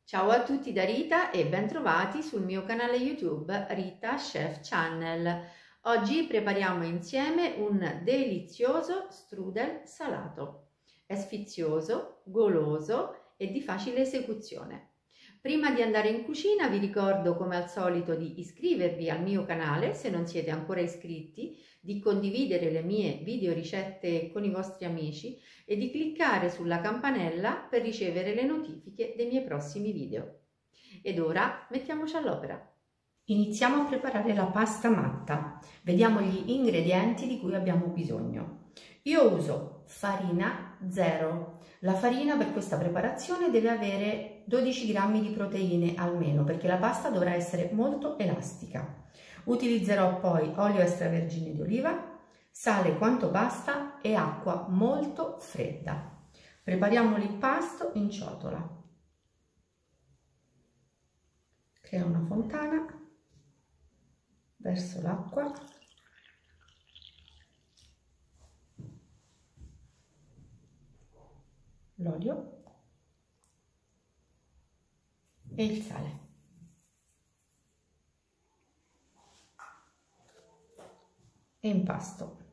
Ciao a tutti da Rita e bentrovati sul mio canale YouTube Rita Chef Channel. Oggi prepariamo insieme un delizioso strudel salato. È sfizioso, goloso e di facile esecuzione. Prima di andare in cucina vi ricordo come al solito di iscrivervi al mio canale se non siete ancora iscritti, di condividere le mie video ricette con i vostri amici e di cliccare sulla campanella per ricevere le notifiche dei miei prossimi video. Ed ora mettiamoci all'opera. Iniziamo a preparare la pasta matta. Vediamo gli ingredienti di cui abbiamo bisogno. Io uso farina 0. La farina per questa preparazione deve avere 12 grammi di proteine almeno, perché la pasta dovrà essere molto elastica. Utilizzerò poi olio extravergine di oliva, sale quanto basta e acqua molto fredda. Prepariamo l'impasto in ciotola. Creo una fontana verso l'acqua. L'olio e il sale. E impasto.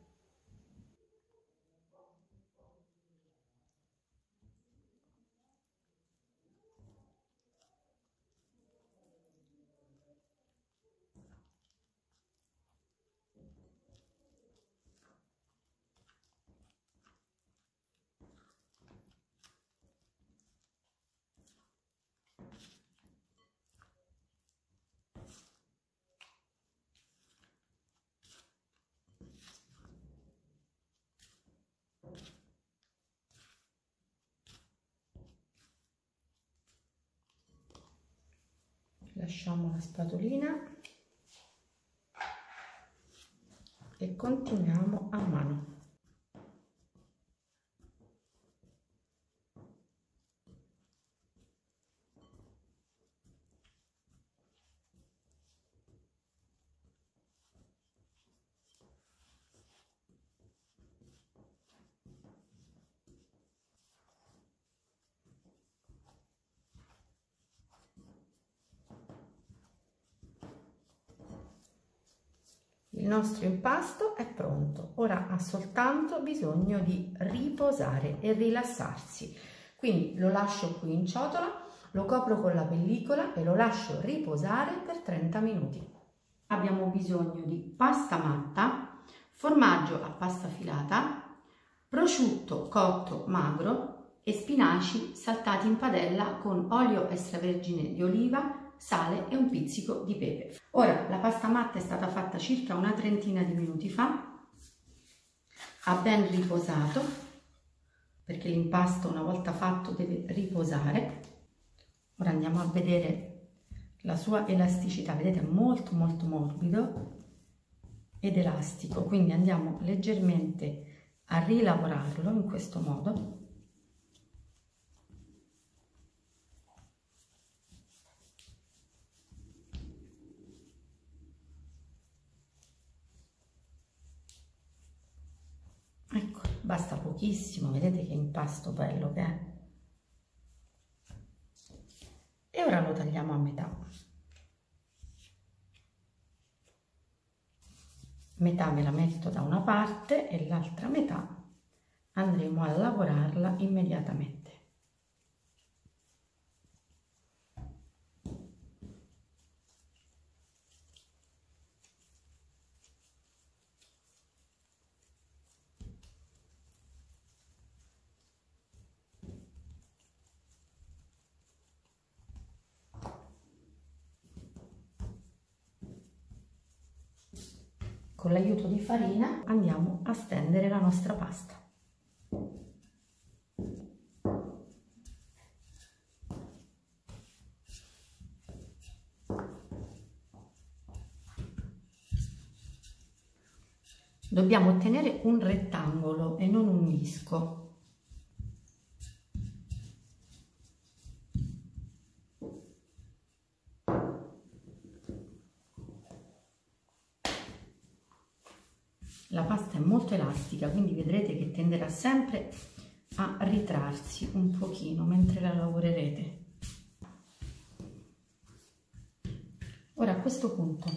Lasciamo la spatolina e continuiamo a mano. Il nostro impasto è pronto, ora ha soltanto bisogno di riposare e rilassarsi, quindi lo lascio qui in ciotola, lo copro con la pellicola e lo lascio riposare per 30 minuti. Abbiamo bisogno di pasta matta, formaggio a pasta filata, prosciutto cotto magro e spinaci saltati in padella con olio extravergine di oliva, sale e un pizzico di pepe. Ora la pasta matta è stata fatta circa una trentina di minuti fa, ha ben riposato, perché l'impasto una volta fatto deve riposare. Ora andiamo a vedere la sua elasticità, vedete è molto morbido ed elastico, quindi andiamo leggermente a rilavorarlo in questo modo. Ecco, basta pochissimo, vedete che impasto bello che è. E ora lo tagliamo a metà. Metà me la metto da una parte e l'altra metà andremo a lavorarla immediatamente. Con l'aiuto di farina andiamo a stendere la nostra pasta. Dobbiamo ottenere un rettangolo e non un disco. La pasta è molto elastica, quindi vedrete che tenderà sempre a ritrarsi un pochino mentre la lavorerete. questo punto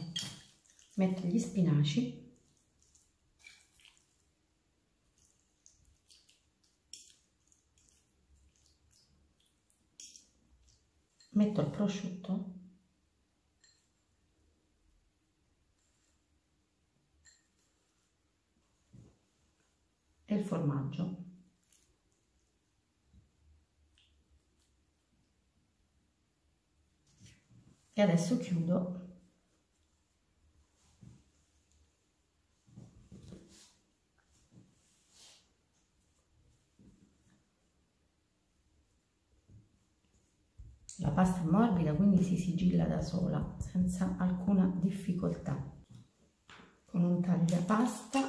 metto gli spinaci. Metto il prosciutto e il formaggio. E adesso chiudo. La pasta è morbida, quindi si sigilla da sola senza alcuna difficoltà. Con un tagliapasta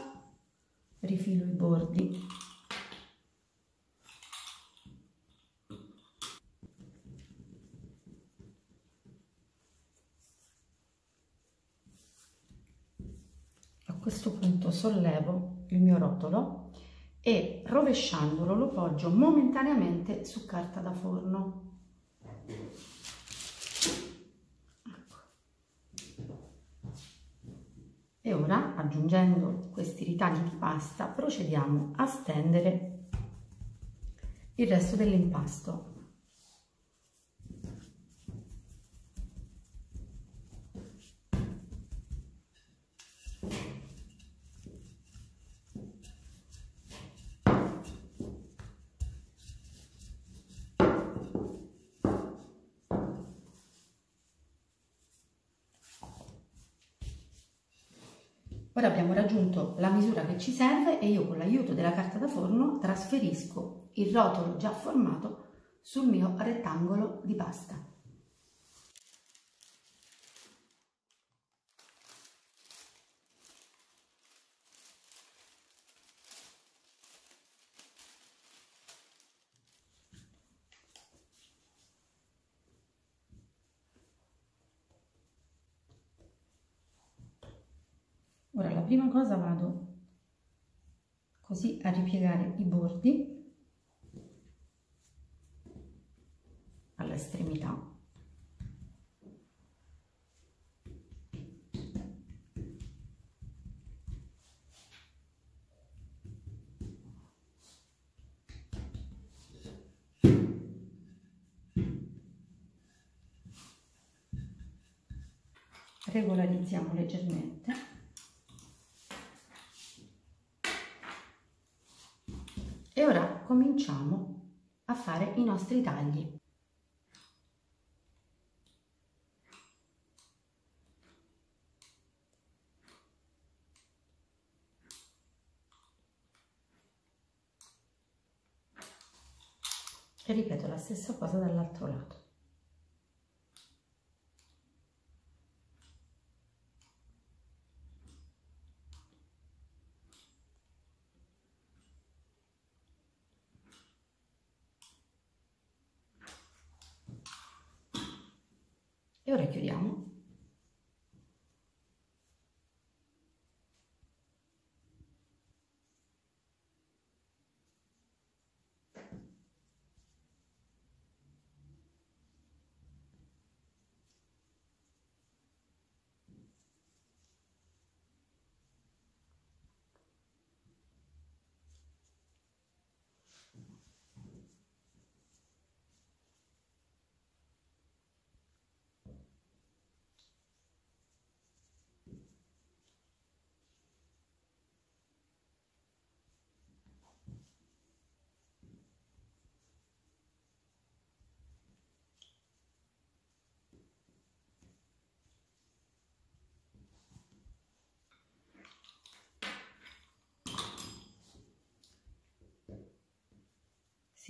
rifilo i bordi. A questo punto sollevo il mio rotolo e rovesciandolo lo poggio momentaneamente su carta da forno. E ora, aggiungendo questi ritagli di pasta, procediamo a stendere il resto dell'impasto. Ora abbiamo raggiunto la misura che ci serve e io con l'aiuto della carta da forno trasferisco il rotolo già formato sul mio rettangolo di pasta. Ora la prima cosa vado così a ripiegare i bordi all'estremità. Regolarizziamo leggermente. E ora cominciamo a fare i nostri tagli. E ripeto la stessa cosa dall'altro lato. E ora chiudiamo.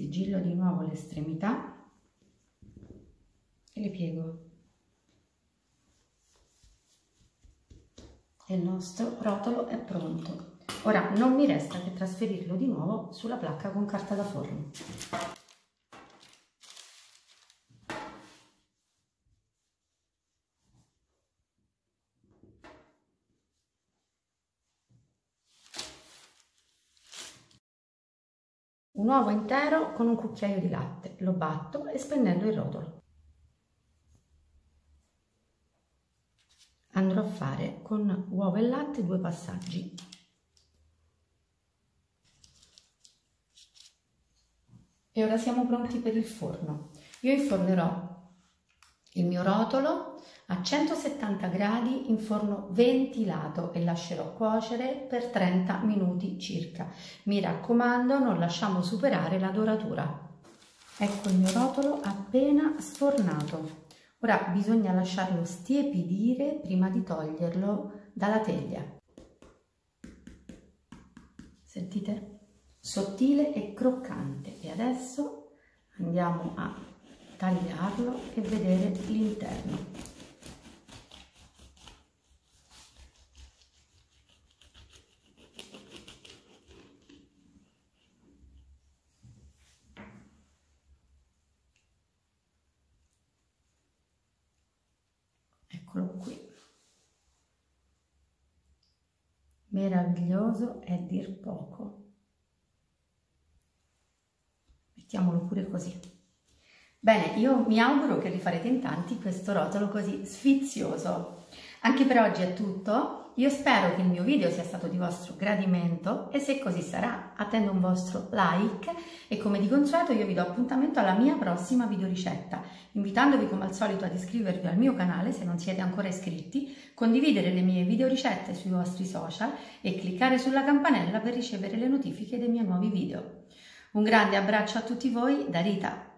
Sigillo di nuovo le estremità e le piego. E il nostro rotolo è pronto. Ora non mi resta che trasferirlo di nuovo sulla placca con carta da forno. Un uovo intero con un cucchiaio di latte, lo batto e spennello il rotolo. andrò a fare con uovo e latte 2 passaggi. E ora siamo pronti per il forno. Io infornerò il mio rotolo a 170 gradi in forno ventilato e lascerò cuocere per 30 minuti circa. Mi raccomando, non lasciamo superare la doratura. Ecco il mio rotolo appena sfornato. Ora bisogna lasciarlo stiepidire prima di toglierlo dalla teglia. Sentite? Sottile e croccante. E adesso andiamo a tagliarlo e vedere l'interno. Eccolo qui. Meraviglioso è dir poco. Mettiamolo pure così. Bene, io mi auguro che rifarete in tanti questo rotolo così sfizioso. Anche per oggi è tutto. Io spero che il mio video sia stato di vostro gradimento e se così sarà attendo un vostro like e come di consueto io vi do appuntamento alla mia prossima videoricetta, invitandovi come al solito ad iscrivervi al mio canale se non siete ancora iscritti, condividere le mie videoricette sui vostri social e cliccare sulla campanella per ricevere le notifiche dei miei nuovi video. Un grande abbraccio a tutti voi da Rita.